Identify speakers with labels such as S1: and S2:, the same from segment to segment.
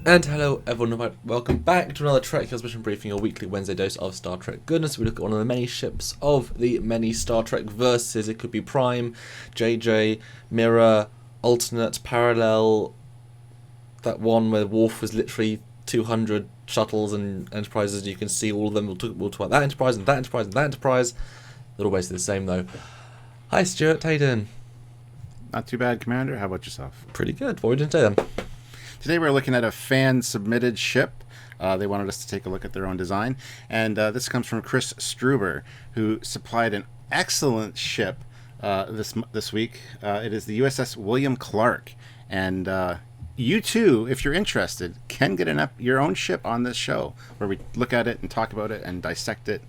S1: And hello everyone, welcome back to another Trekyards mission briefing, your weekly Wednesday dose of Star Trek goodness. We look at one of the many ships of the many Star Trek verses. It could be Prime, JJ, Mirror, Alternate, Parallel, that one where Worf was literally 200 shuttles and Enterprises. You can see all of them. We'll talk about that Enterprise and that Enterprise and that Enterprise. They're all basically the same though. Hi Stuart, how you doing?
S2: Not too bad, Commander. How about yourself?
S1: Pretty good. What are we doing today then?
S2: Today we're looking at a fan-submitted ship. They wanted us to take a look at their own design. And this comes from Chris Struber, who supplied an excellent ship this week. It is the USS William Clark. And you too, if you're interested, can get your own ship on this show, where we look at it and talk about it and dissect it.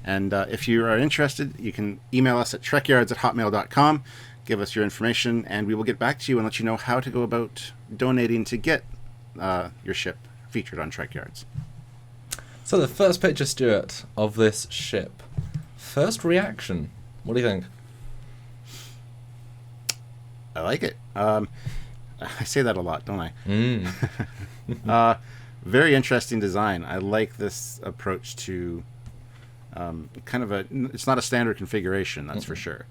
S2: And if you are interested, you can email us at trekyards@hotmail.com. Give us your information, and we will get back to you and let you know how to go about donating to get your ship featured on Trekyards.
S1: So the first picture, Stuart, of this ship. First reaction. What do you think?
S2: I like it. I say that a lot, don't I? Very interesting design. I like this approach to it's not a standard configuration, that's for sure.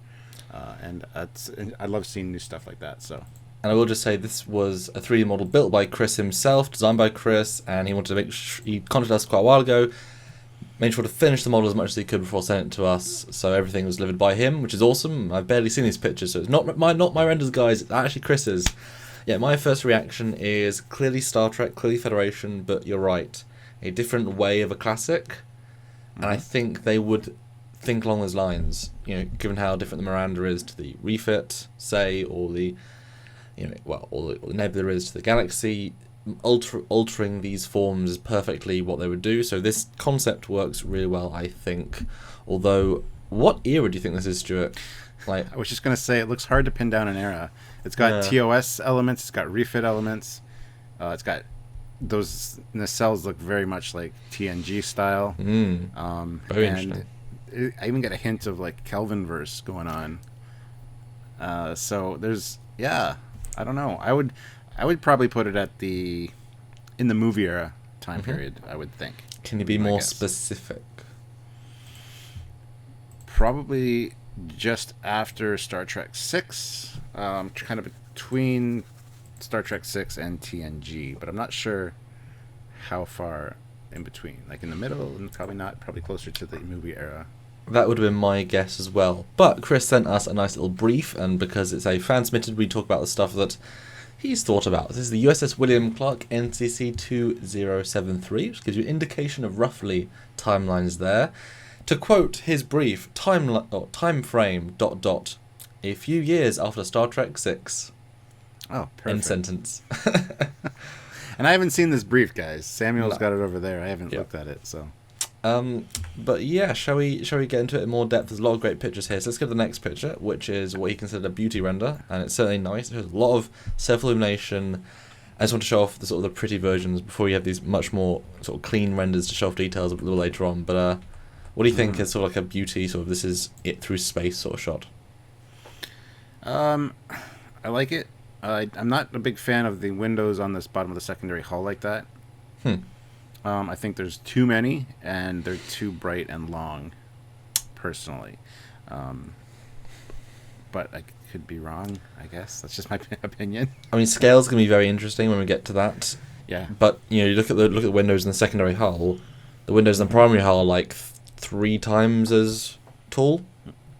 S2: And I love seeing new stuff like that. So,
S1: and I will just say this was a 3D model built by Chris himself, designed by Chris, and he wanted to he contacted us quite a while ago, made sure to finish the model as much as he could before sending it to us. So everything was delivered by him, which is awesome. I've barely seen these pictures, so it's not my renders, guys. It's actually Chris's. Yeah, my first reaction is clearly Star Trek, clearly Federation, but you're right, a different way of a classic, and I think they would think along those lines, given how different the Miranda is to the Refit, say, or the, or the Nebula is to the Galaxy. Altering these forms is perfectly what they would do. So this concept works really well, I think. Although, what era do you think this is, Stuart?
S2: I was just going to say, it looks hard to pin down an era. It's got TOS elements, it's got Refit elements, it's got those nacelles look very much like TNG style.
S1: Very interesting.
S2: I even get a hint of like Kelvinverse going on. So there's, I don't know. I would probably put it in the movie era time period, I would think.
S1: Can you be more specific?
S2: Probably just after Star Trek 6, kind of between Star Trek 6 and TNG, but I'm not sure how far in between. Like in the middle, and probably not, probably closer to the movie era.
S1: That would have been my guess as well. But Chris sent us a nice little brief, and because it's a fan submitted, we talk about the stuff that he's thought about. This is the USS William Clark NCC 2073, which gives you an indication of roughly timelines there. To quote his brief, time frame ... a few years after Star Trek 6.
S2: Oh, perfect.
S1: End sentence.
S2: And I haven't seen this brief, guys. Samuel's got it over there. I haven't looked at it, so.
S1: But yeah, shall we get into it in more depth? There's a lot of great pictures here. So let's go to the next picture, which is what he considered a beauty render, and it's certainly nice. There's a lot of self-illumination. I just want to show off the sort of the pretty versions before you have these much more sort of clean renders to show off details a little later on. But what do you think is sort of like a beauty, sort of this is it through space sort of shot?
S2: I like it. I'm not a big fan of the windows on this bottom of the secondary hull like that. I think there's too many, and they're too bright and long, personally. But I could be wrong, I guess. That's just my opinion.
S1: I mean, scale's going to be very interesting when we get to that.
S2: Yeah.
S1: But, you look at the windows in the secondary hull. The windows in the primary hull are like 3 times as tall.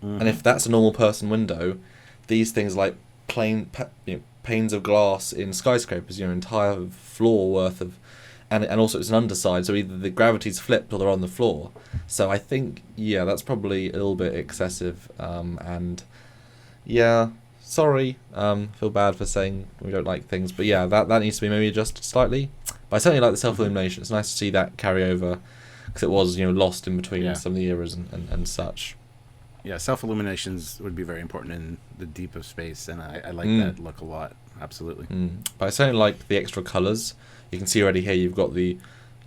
S1: And if that's a normal person window, these things like panes of glass in skyscrapers, entire floor worth of, and also it's an underside, so either the gravity's flipped or they're on the floor. So I think that's probably a little bit excessive. And sorry, feel bad for saying we don't like things, but that needs to be maybe adjusted slightly. But I certainly like the self-illumination. It's nice to see that carry over, because it was lost in between some of the eras and such.
S2: Yeah, self-illuminations would be very important in the deep of space, and I like that look a lot. Absolutely.
S1: But I certainly like the extra colours. You can see already here you've got the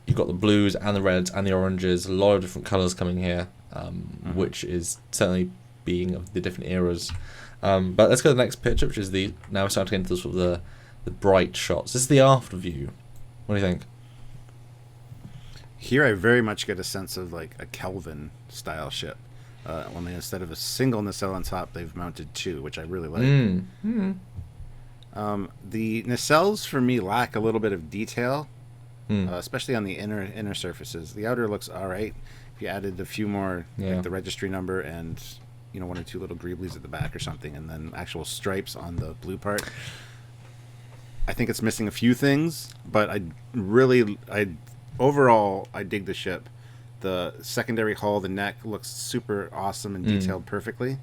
S1: blues and the reds and the oranges, a lot of different colours coming here, which is certainly being of the different eras. But let's go to the next picture, which is now we're starting to get into sort of the bright shots. This is the after view. What do you think?
S2: Here I very much get a sense of like a Kelvin style ship. Only instead of a single nacelle on top, they've mounted two, which I really like. The nacelles for me lack a little bit of detail, especially on the inner surfaces. The outer looks all right. If you added a few more, like the registry number and one or two little greeblies at the back or something, and then actual stripes on the blue part. I think it's missing a few things, but overall I dig the ship. The secondary hull, the neck looks super awesome and detailed perfectly.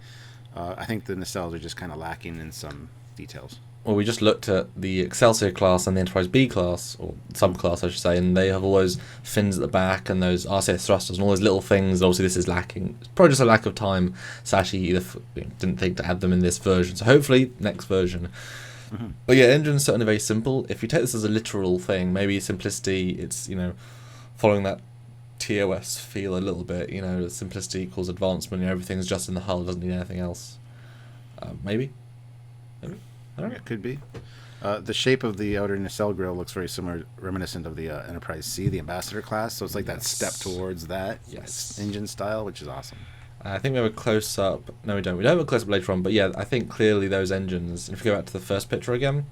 S2: I think the nacelles are just kind of lacking in some details.
S1: Well, we just looked at the Excelsior class and the Enterprise B class, or subclass I should say, and they have all those fins at the back and those RCS thrusters and all those little things. Obviously this is lacking. It's probably just a lack of time, so actually didn't think to add them in this version. So hopefully next version. But yeah, engine's certainly very simple. If you take this as a literal thing, maybe simplicity, it's, following that TOS feel a little bit, simplicity equals advancement, everything's just in the hull, doesn't need anything else. Maybe? I don't know.
S2: It could be. The shape of the outer nacelle grill looks very similar, reminiscent of the Enterprise C, the Ambassador class, so it's like that step towards that engine style, which is awesome.
S1: I think we have a close-up. No, we don't. We don't have a close-up later on, but yeah, I think clearly those engines, if you go back to the first picture again,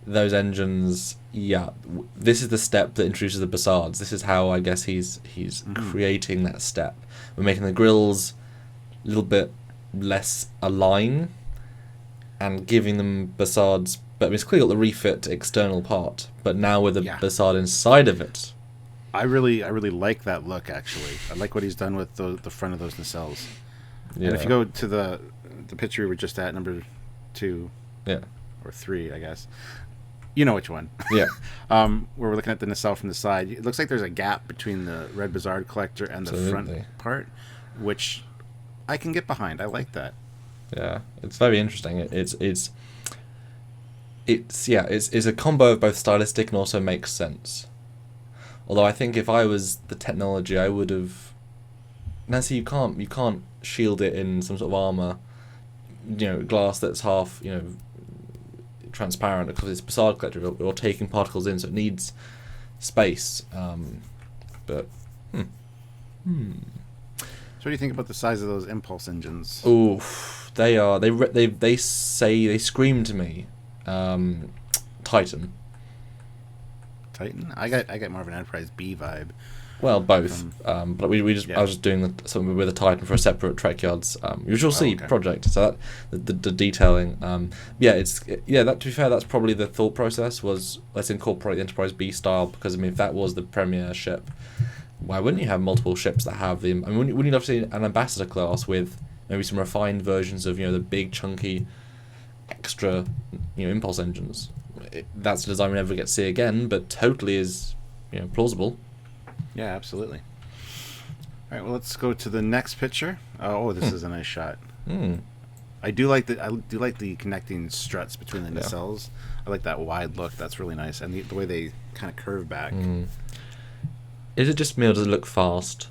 S1: those engines, this is the step that introduces the Bassards. This is how I guess he's creating that step. We're making the grills a little bit less align and giving them Bassards, but it's clearly got the refit external part, but now with the Bassard inside of it.
S2: I really like that look, actually. I like what he's done with the front of those nacelles. Yeah. And if you go to the picture we were just at, number 2, or 3, I guess, you know which one.
S1: Yeah.
S2: Where we're looking at the nacelle from the side, it looks like there's a gap between the red Bassard collector and the front part, which I can get behind. I like that.
S1: Yeah, it's very interesting. It's a combo of both stylistic and also makes sense. Although I think if I was the technology, I would have. Now, see, you can't shield it in some sort of armor, glass that's half, transparent because it's Bassard collector or taking particles in, so it needs space. But.
S2: So, what do you think about the size of those impulse engines?
S1: Oof, they scream to me, Titan.
S2: Titan? I get more of an Enterprise B vibe.
S1: Well, both. But I was just doing something with a Titan for a separate Trekyards, Usual C project. So that the detailing. That to be fair, that's probably the thought process was let's incorporate the Enterprise B style because if that was the premier ship, why wouldn't you have multiple ships that have the? Wouldn't you love to see an Ambassador class with maybe some refined versions of the big chunky, extra impulse engines? That's a design we never get to see again, but totally is plausible.
S2: Yeah, absolutely. All right, well, let's go to the next picture. This is a nice shot. I do like the connecting struts between the nacelles. I like that wide look. That's really nice, and the way they kind of curve back.
S1: Is it just me or does it look fast?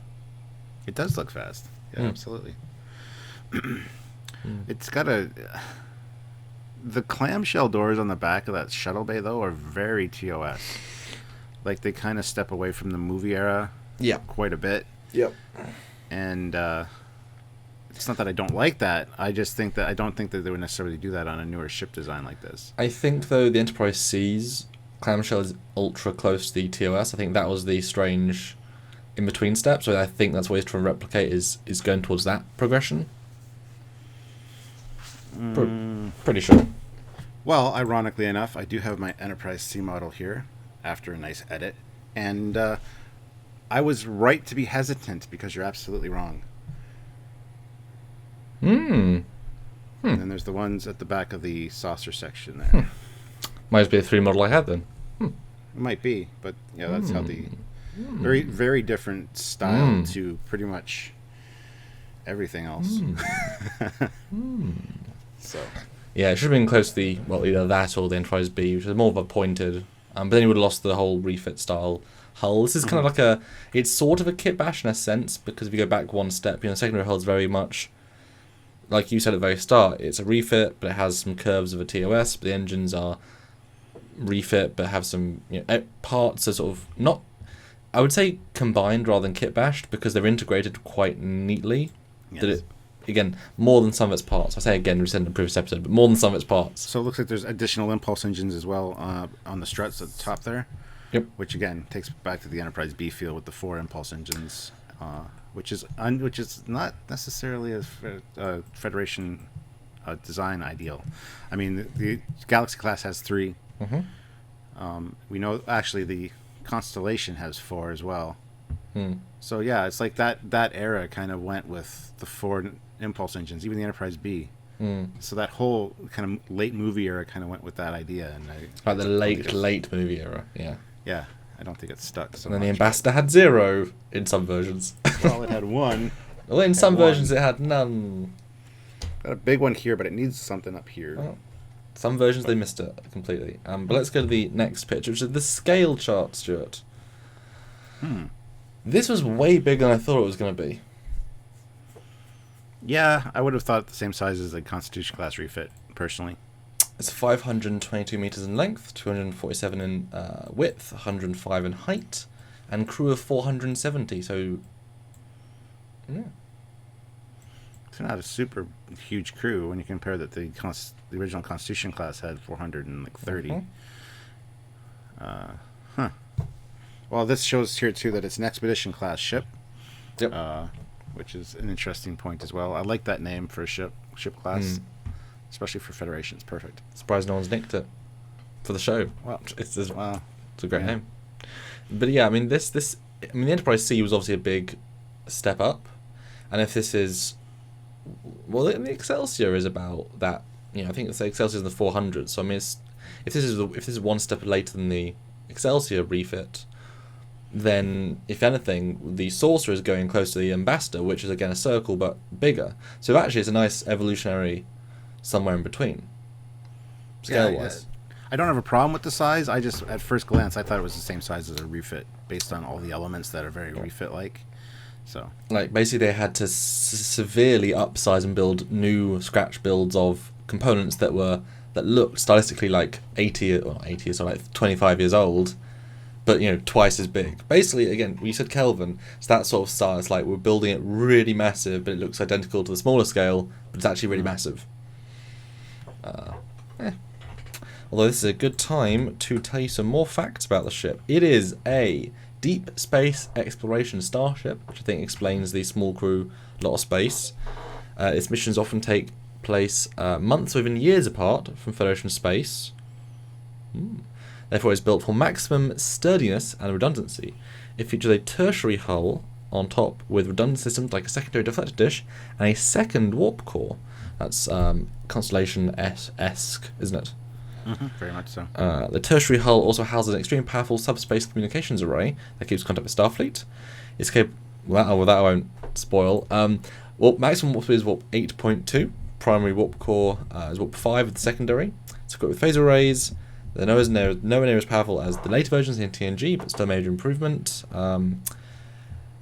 S2: It does look fast. Yeah, absolutely. It's got the clamshell doors on the back of that shuttle bay, though, are very TOS. Like, they kind of step away from the movie era quite a bit.
S1: Yep.
S2: And it's not that I don't like that. I just think that I don't think that they would necessarily do that on a newer ship design like this.
S1: I think, though, the Enterprise C's clamshell is ultra close to the TOS. I think that was the strange in-between step. So I think that's what he's trying to replicate is going towards that progression. Pretty sure.
S2: Well, ironically enough, I do have my Enterprise C model here after a nice edit, and I was right to be hesitant because you're absolutely wrong. And then there's the ones at the back of the saucer section there.
S1: Might be a 3 model I had then.
S2: It might be, but that's how the very, very different style to pretty much everything else. So
S1: yeah, it should have been close to the either that or the Enterprise B, which is more of a pointed. But then you would have lost the whole refit style hull. This is kind of it's sort of a kit bash in a sense because if you go back one step, secondary hull's very much like you said at the very start. It's a refit, but it has some curves of a TOS. But the engines are refit, but have some parts are sort of not, I would say, combined rather than kit bashed, because they're integrated quite neatly.
S2: Yes.
S1: That it, again, more than some of its parts. I say again, we said in the previous episode, but more than some of its parts.
S2: So it looks like there's additional impulse engines as well on the struts at the top there.
S1: Yep.
S2: Which again takes back to the Enterprise B feel with the 4 impulse engines, which is not necessarily a Federation design ideal. I mean, the Galaxy class has 3.
S1: Mm-hmm.
S2: We know actually the Constellation has 4 as well.
S1: Mm.
S2: So yeah, it's like that era kind of went with the 4 impulse engines, even the Enterprise B.
S1: Mm.
S2: So that whole kind of late movie era kind of went with that idea, and
S1: Like the late movie era, yeah.
S2: Yeah, I don't think it stuck. So
S1: And then the
S2: much.
S1: Ambassador had 0 in some versions.
S2: Well, it had 1.
S1: Well, in some
S2: one.
S1: versions it had none.
S2: Got a big one here, but it needs something up here.
S1: Oh. Some versions they missed it completely. But let's go to the next picture, which is the scale chart, Stuart. This was way bigger than I thought it was going to be.
S2: Yeah, I would have thought the same size as the Constitution class refit, personally.
S1: It's 522 meters in length, 247 in width, 105 in height, and crew of 470. So, yeah.
S2: It's not a super huge crew when you compare that the original Constitution class had 430.
S1: Mm-hmm.
S2: Well, this shows here too that it's an expedition class ship.
S1: Yep.
S2: Which is an interesting point as well. I like that name for a ship class, especially for Federation. It's perfect.
S1: Surprised no one's nicked it for the show.
S2: Well,
S1: It's a
S2: wow.
S1: great name. But yeah, I mean the Enterprise C was obviously a big step up, and if this is, well, the Excelsior is about that. I think the Excelsior is in the 400s. So I mean, if this is one step later than the Excelsior refit, then if anything, the Saucer is going close to the Ambassador, which is again a circle but bigger. So actually, it's a nice evolutionary somewhere in between, scale-wise.
S2: I don't have a problem with the size. I just, at first glance, I thought it was the same size as a refit, based on all the elements that are very refit-like. So,
S1: like, basically, they had to severely upsize and build new scratch builds of components that looked stylistically like 80 or like 25 years old, but twice as big. Basically, again, we said Kelvin, it's that sort of style. It's like we're building it really massive, but it looks identical to the smaller scale, but it's actually really massive. Although this is a good time to tell you some more facts about the ship. It is a deep space exploration starship, which I think explains the small crew, lot of space. Its missions often take place months or even years apart from Federation space. Therefore, it's built for maximum sturdiness and redundancy. It features a tertiary hull on top with redundant systems like a secondary deflector dish and a second warp core. That's Constellation-esque, isn't it?
S2: Very much so.
S1: The tertiary hull also houses an extremely powerful subspace communications array that keeps contact with Starfleet. It's capable. Well, that I won't spoil. Maximum warp speed is warp 8.2. Primary warp core is warp 5 with the secondary. It's equipped with phaser arrays. They're nowhere near as powerful as the later versions in TNG, but still a major improvement.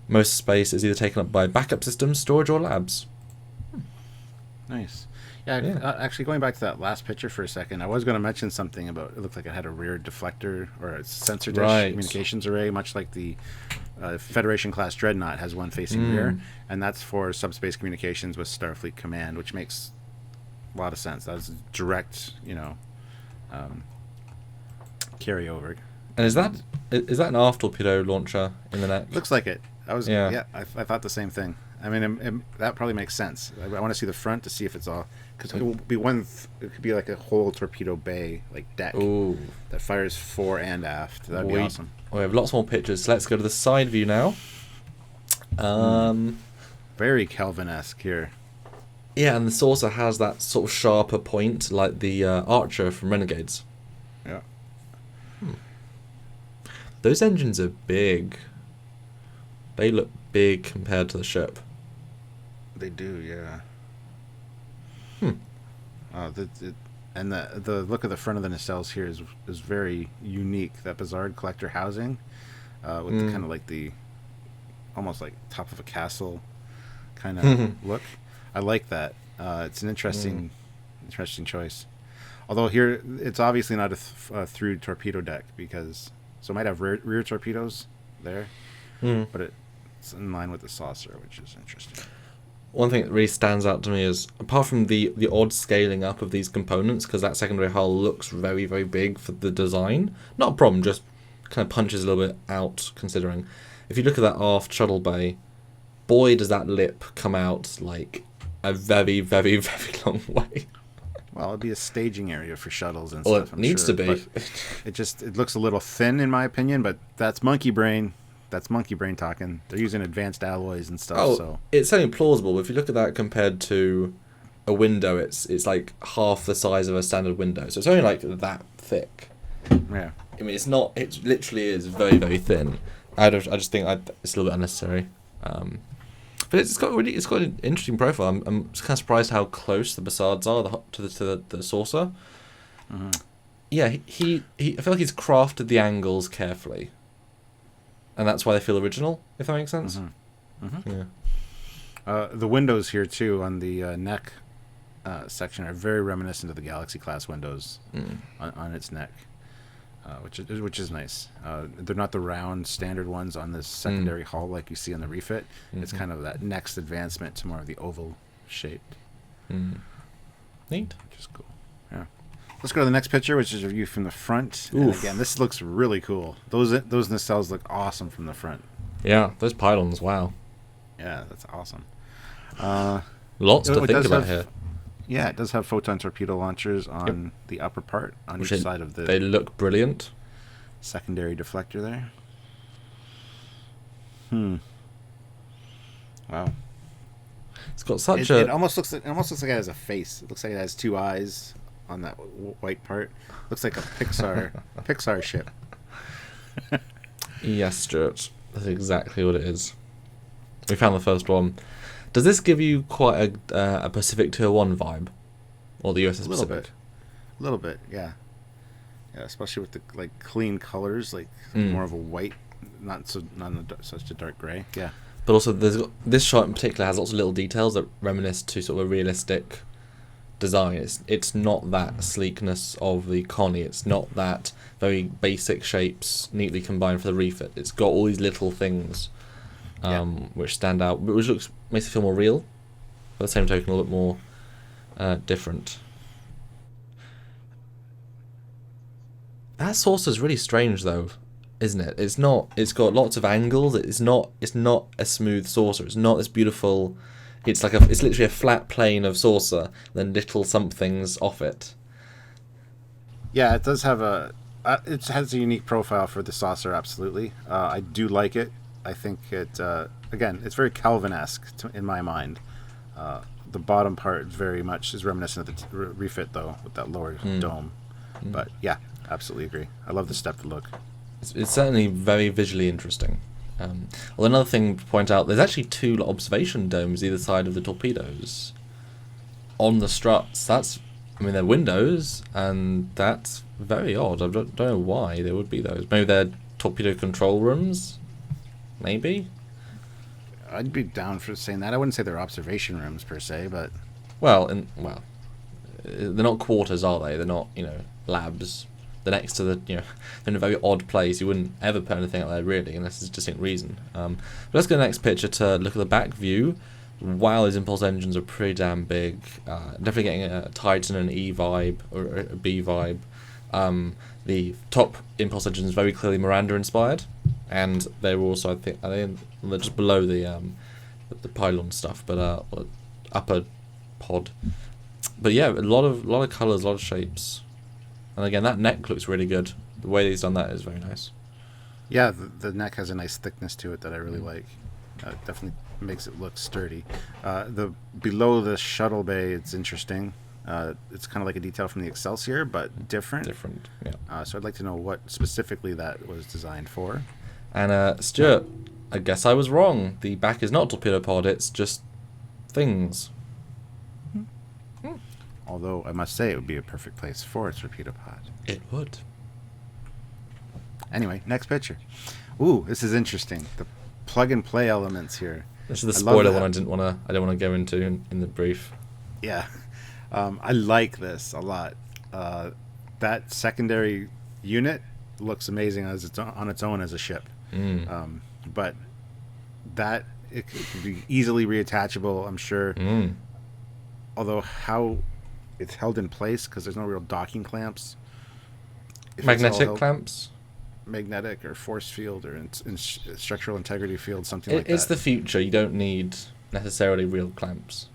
S1: Most space is either taken up by backup systems, storage, or labs.
S2: Nice. Yeah. Actually, going back to that last picture for a second, I was going to mention something about it looked like it had a rear deflector or a sensor dish communications array, much like the Federation class Dreadnought has one facing rear, and that's for subspace communications with Starfleet Command, which makes a lot of sense. That's direct, carryover.
S1: And is that an aft torpedo launcher in the neck?
S2: Looks like it. I thought the same thing. I mean, that probably makes sense. I want to see the front to see if it's all, because it will be it could be like a whole torpedo bay, like deck, that fires fore and aft. That'd be awesome.
S1: We have lots more pictures. So let's go to the side view now.
S2: Very Kelvin-esque here.
S1: Yeah, and the saucer has that sort of sharper point, like the Archer from Renegades.
S2: Yeah.
S1: Those engines are big. They look big compared to the ship.
S2: They do, yeah. And the look of the front of the nacelles here is very unique. That bizarre collector housing, with kind of like the, almost like top of a castle, kind of look. I like that. It's an interesting choice. Although here, it's obviously not a through torpedo deck because so it might have rear torpedoes there, but it's in line with the saucer, which is interesting.
S1: One thing that really stands out to me is, apart from the odd scaling up of these components, because that secondary hull looks very, very big for the design. Not a problem, just kind of punches a little bit out, considering. If you look at that aft shuttle bay, boy, does that lip come out like a very, very, very long way.
S2: Well, it'd be a staging area for shuttles and
S1: Well,
S2: stuff.
S1: it needs to be.
S2: It looks a little thin in my opinion, but that's monkey brain. That's monkey brain talking. They're using advanced alloys and stuff. So
S1: it's certainly plausible. But if you look at that compared to a window, it's like half the size of a standard window. So it's only like that thick.
S2: yeah,
S1: I mean, it's not. It literally is very, very thin. I just think it's a little bit unnecessary. But it's got an interesting profile. I'm kind of surprised how close the facades are to the saucer.
S2: Mm-hmm.
S1: Yeah, he I feel like he's crafted the angles carefully, and that's why they feel original. If that makes sense.
S2: Mm-hmm. Mm-hmm.
S1: Yeah.
S2: The windows here too on the neck section are very reminiscent of the Galaxy class windows on its neck. Which is nice. They're not the round standard ones on this secondary hull like you see on the refit. Mm-hmm. It's kind of that next advancement to more of the oval shape.
S1: Neat.
S2: Which is cool. Yeah. Let's go to the next picture, which is a view from the front.
S1: Oof.
S2: And again, this looks really cool. Those nacelles look awesome from the front.
S1: Yeah, those pylons. Wow.
S2: Yeah, that's awesome.
S1: Lots to think about here.
S2: Yeah, it does have photon torpedo launchers on the upper part, on each side of the...
S1: They look brilliant.
S2: Secondary deflector there. Wow.
S1: It's got such
S2: It almost looks like it has a face. It looks like it has two eyes on that white part. Looks like a Pixar ship.
S1: Yes, Stuart. That's exactly what it is. We found the first one. Does this give you quite a Pacific Tier 1 vibe? Or the USS Pacific?
S2: A little bit, yeah. Yeah, especially with the clean colors, more of a white, not such a dark gray. Yeah.
S1: But also, this shot in particular has lots of little details that reminisce to sort of a realistic design. It's not that sleekness of the Connie. It's not that very basic shapes neatly combined for the refit. It's got all these little things which stand out, which makes it feel more real. By the same token, a little bit more different. That saucer's really strange, though, isn't it? It's not. It's got lots of angles. It's not a smooth saucer. It's not this beautiful. It's literally a flat plane of saucer, then little somethings off it.
S2: Yeah, it does have it has a unique profile for the saucer. Absolutely, I do like it. I think it again, it's very Kelvin-esque in my mind. The bottom part very much is reminiscent of the refit, though, with that lower dome. But yeah, absolutely agree. I love the stepped look.
S1: It's certainly very visually interesting. Well, another thing to point out, there's actually two observation domes either side of the torpedoes on the struts. They're windows, and that's very odd. I don't know why there would be those. Maybe they're torpedo control rooms? Maybe?
S2: I'd be down for saying that. I wouldn't say they're observation rooms per se, but...
S1: Well, they're not quarters, are they? They're not, labs. They're next to they're in a very odd place. You wouldn't ever put anything out there, really, unless there's a distinct reason. But let's go to the next picture to look at the back view. Wow, these impulse engines are pretty damn big. Definitely getting a Titan and E vibe, or a B vibe. The top impulse engine is very clearly Miranda-inspired, and they were also, I think, they're just below the pylon stuff, but upper pod. But yeah, a lot of colours, a lot of shapes. And again, that neck looks really good. The way he's done that is very nice.
S2: Yeah, the neck has a nice thickness to it that I really like. It definitely makes it look sturdy. Below the shuttle bay, it's interesting. It's kind of like a detail from the Excelsior, but different.
S1: Different, yeah.
S2: So I'd like to know what specifically that was designed for.
S1: And Stuart, I guess I was wrong. The back is not torpedo pod, it's just things.
S2: Although I must say it would be a perfect place for a torpedo pod.
S1: It would.
S2: Anyway, next picture. Ooh, this is interesting. The plug and play elements here.
S1: This is the spoiler one I don't want to go into in the brief.
S2: Yeah. I like this a lot. that secondary unit looks amazing on its own as a ship. But that it could be easily reattachable, I'm sure. Although how it's held in place, because there's no real docking clamps.
S1: Magnetic clamps?
S2: Magnetic or force field or in structural integrity field, something like that.
S1: It's the future. You don't need necessarily real clamps.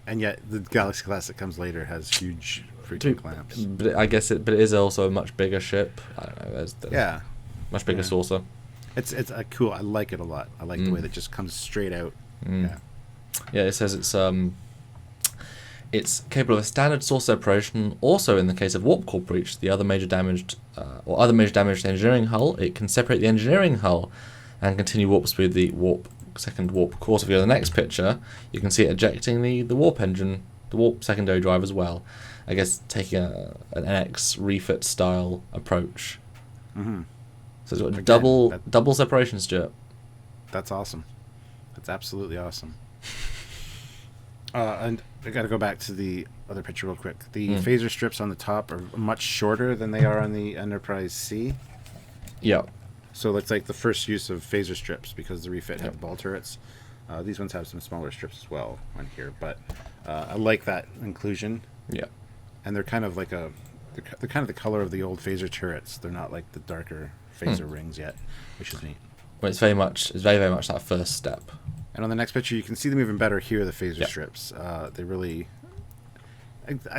S1: And
S2: yet the Galaxy class that comes later has huge freaking clamps.
S1: But I guess it is also a much bigger ship. I don't know. There's the much bigger saucer.
S2: It's cool. I like it a lot. I like the way that just comes straight out.
S1: Yeah, it says it's capable of a standard saucer operation. Also, in the case of warp core breach, the other major damage to the engineering hull, it can separate the engineering hull and continue warp speed the second warp course. If you go to the next picture, you can see it ejecting the warp engine, the warp secondary drive as well. I guess taking an NX refit style approach. So it's got double separation, Stuart.
S2: That's awesome. That's absolutely awesome. And I got to go back to the other picture real quick. The phaser strips on the top are much shorter than they are on the Enterprise C.
S1: Yeah.
S2: So it's like the first use of phaser strips because the refit have ball turrets. These ones have some smaller strips as well on here, but I like that inclusion.
S1: Yeah.
S2: And they're kind of like they're kind of the color of the old phaser turrets. They're not like the darker phaser rings yet, which is neat.
S1: Well, it's very much that first step.
S2: And on the next picture, you can see them even better here, the phaser strips. They really...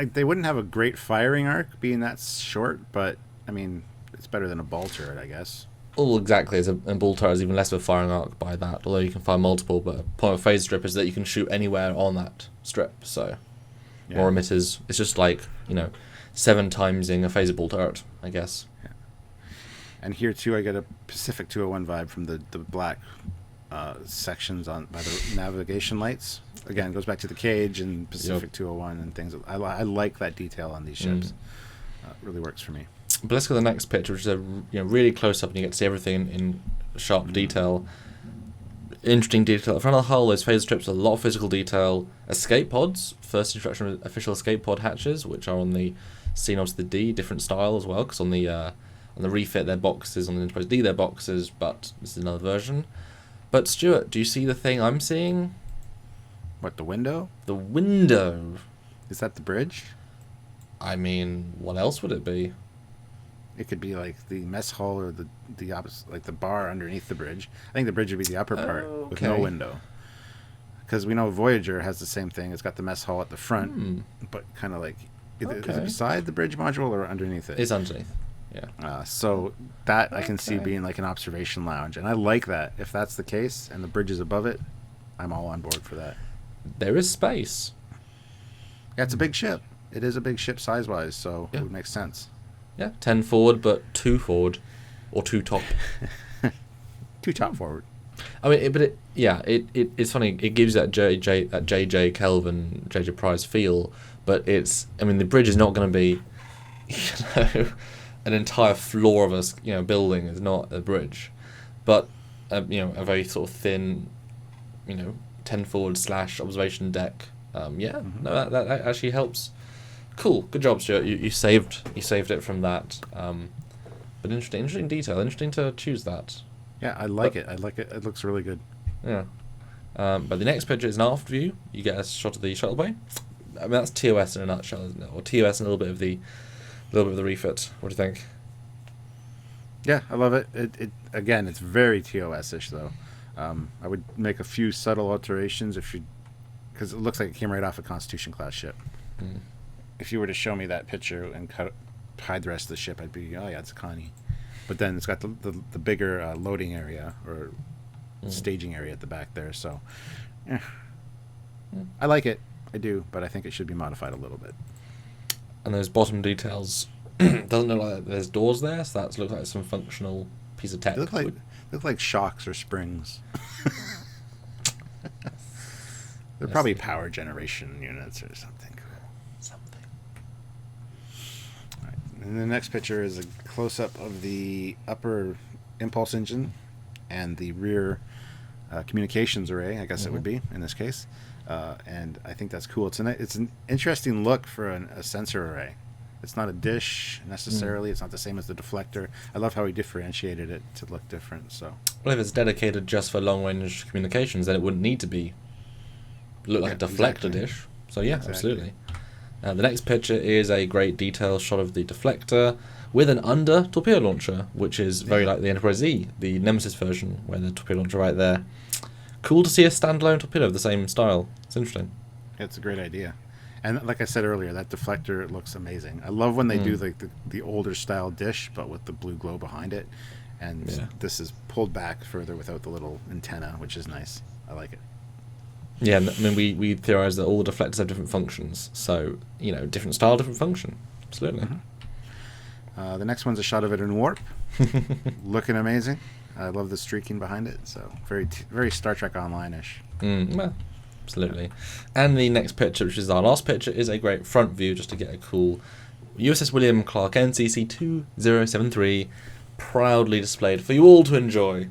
S2: they wouldn't have a great firing arc being that short, but, I mean, it's better than a ball turret, I guess.
S1: Well, exactly. A ball turret is even less of a firing arc by that, although you can fire multiple, but the point of a phaser strip is that you can shoot anywhere on that strip, so... More emitters. It's just like, 7 timesing a phaser ball turret, I guess.
S2: Yeah. And here, too, I get a Pacific 201 vibe from the black... sections by the navigation lights. Again, goes back to the cage and Pacific 201 and things. I like that detail on these ships. It really works for me.
S1: But let's go to the next picture, which is really close up, and you get to see everything in sharp detail. Interesting detail. At the front of the hull, those phaser strips, a lot of physical detail. Escape pods, first introduction of official escape pod hatches, which are on the C0 to the D, different style as well, because on the refit they're boxes, on the Enterprise D they're boxes, but this is another version. But Stuart, do you see the thing I'm seeing?
S2: What, the window?
S1: The window.
S2: Is that the bridge?
S1: I mean, what else would it be?
S2: It could be like the mess hall or the opposite, like the bar underneath the bridge. I think the bridge would be the upper part with no window. Because we know Voyager has the same thing. It's got the mess hall at the front, but kind of like, is it beside the bridge module or underneath it?
S1: It's underneath. Yeah.
S2: So that I can see being like an observation lounge, and I like that. If that's the case and the bridge is above it, I'm all on board for that.
S1: There is space.
S2: Yeah, it's a big ship. It is a big ship size-wise, so it would make sense.
S1: Yeah, 10 forward, but 2 forward, or 2 top.
S2: 2 top forward.
S1: I mean, it's funny. It gives that JJ Kelvin, JJ Price feel, but the bridge is not going to be, an entire floor of a building is not a bridge, but a very sort of thin, 10 forward / observation deck. No, that actually helps. Cool, good job, Stuart. You saved it from that. But interesting detail. Interesting to choose that.
S2: Yeah, I like it. It looks really good.
S1: Yeah. But the next picture is an aft view. You get a shot of the shuttle bay. I mean, that's TOS in a nutshell, isn't it? Or TOS and a little bit of the refit. What do you think?
S2: Yeah, I love it. Again, it's very TOS-ish though. I would make a few subtle alterations because it looks like it came right off a Constitution class ship. If you were to show me that picture and hide the rest of the ship, I'd be, oh yeah, it's a Connie. But then it's got the bigger loading area or staging area at the back there. So, I like it. I do, but I think it should be modified a little bit.
S1: And those bottom details doesn't look like there's doors there, so that looks like some functional piece of tech.
S2: They look like shocks or springs. They're probably power generation units or something. Right. And the next picture is a close-up of the upper impulse engine and the rear communications array, I guess it would be in this case. and I think that's cool. It's an interesting look for a sensor array. It's not a dish necessarily. It's not the same as the deflector. I love how he differentiated it to look different. So,
S1: well, if it's dedicated just for long-range communications, then it wouldn't need to look like a deflector dish. So yeah, absolutely. The next picture is a great detail shot of the deflector with an under torpedo launcher, which is very like the Enterprise Z, the Nemesis version, where the torpedo launcher right there. Cool to see a standalone torpedo of the same style. It's interesting.
S2: It's a great idea. And like I said earlier, that deflector looks amazing. I love when they do like the older style dish, but with the blue glow behind it. And this is pulled back further without the little antenna, which is nice. I like it.
S1: Yeah, I mean, we theorize that all deflectors have different functions. So, different style, different function. Absolutely.
S2: Mm-hmm. The next one's a shot of it in warp. Looking amazing. I love the streaking behind it. So very Star Trek Online-ish.
S1: Well, absolutely. And the next picture, which is our last picture, is a great front view just to get a cool USS William Clark NCC 2073 proudly displayed for you all to enjoy.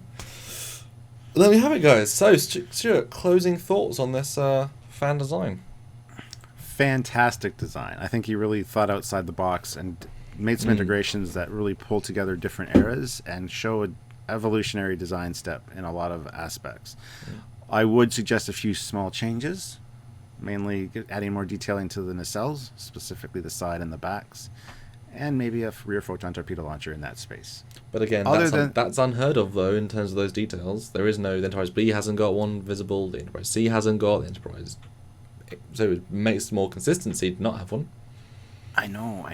S1: There we have it, guys. So, Stuart, closing thoughts on this fan design?
S2: Fantastic design. I think he really thought outside the box and made some integrations that really pull together different eras and show an evolutionary design step in a lot of aspects. I would suggest a few small changes, mainly adding more detailing to the nacelles, specifically the side and the backs, and maybe a rear photon torpedo launcher in that space.
S1: But again, that's unheard of, though, in terms of those details. There is no... The Enterprise B hasn't got one visible, the Enterprise C hasn't got, the Enterprise... So it makes more consistency to not have one.
S2: I know,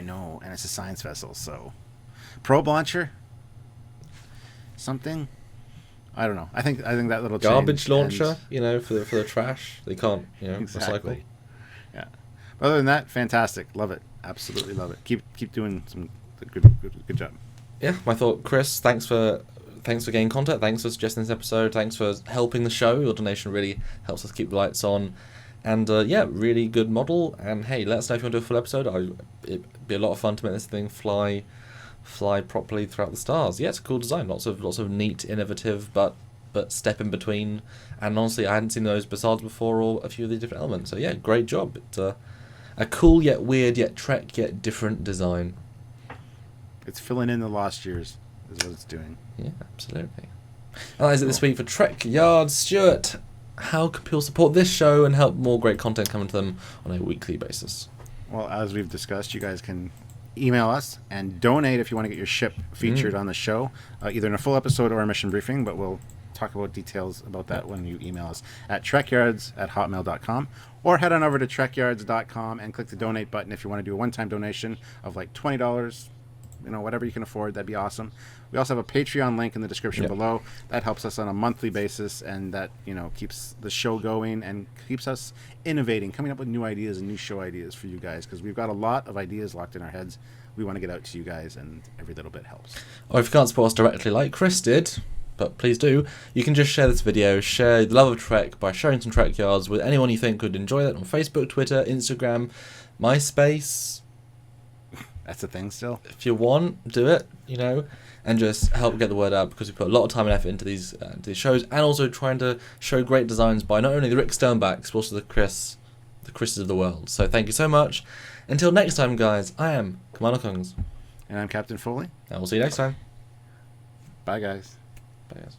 S2: and it's a science vessel, so... Probe launcher? Something? I don't know. I think that little
S1: garbage launcher, for the trash. They can't, recycle.
S2: Yeah. But other than that, fantastic. Love it. Absolutely love it. Keep doing some good job.
S1: Yeah, I thought, Chris, thanks for getting contact. Thanks for suggesting this episode. Thanks for helping the show. Your donation really helps us keep the lights on. And really good model. And hey, let us know if you want to do a full episode. It'd be a lot of fun to make this thing fly properly throughout the stars. Yeah, it's a cool design. Lots of neat, innovative, but step in between. And honestly, I hadn't seen those facades before, or a few of the different elements. So yeah, great job. It's a cool yet weird yet Trek yet different design. It's filling in the lost years, is what it's doing. Yeah, absolutely. And that is it this week for Trekyards. Stuart, how can people support this show and help more great content coming to them on a weekly basis? Well, as we've discussed, you guys can email us and donate if you want to get your ship featured on the show, either in a full episode or a mission briefing, but we'll talk about details about that when you email us at trekyards@hotmail.com, or head on over to trekyards.com and click the donate button if you want to do a one-time donation of like $20, whatever you can afford. That'd be awesome. We also have a Patreon link in the description below. That helps us on a monthly basis, and that keeps the show going and keeps us innovating, coming up with new ideas and new show ideas for you guys, because we've got a lot of ideas locked in our heads we want to get out to you guys, and every little bit helps. Or if you can't support us directly like Chris did, but please do, you can just share this video, share the love of Trek by sharing some Trekyards with anyone you think could enjoy that on Facebook, Twitter, Instagram, MySpace. That's a thing still. If you want, do it, and just help get the word out, because we put a lot of time and effort into these shows, and also trying to show great designs by not only the Rick Sternbacks, but also the Chris's of the world. So thank you so much. Until next time, guys, I am Commander Kungs. And I'm Captain Foley. And we'll see you next time. Bye, guys. Bye, guys.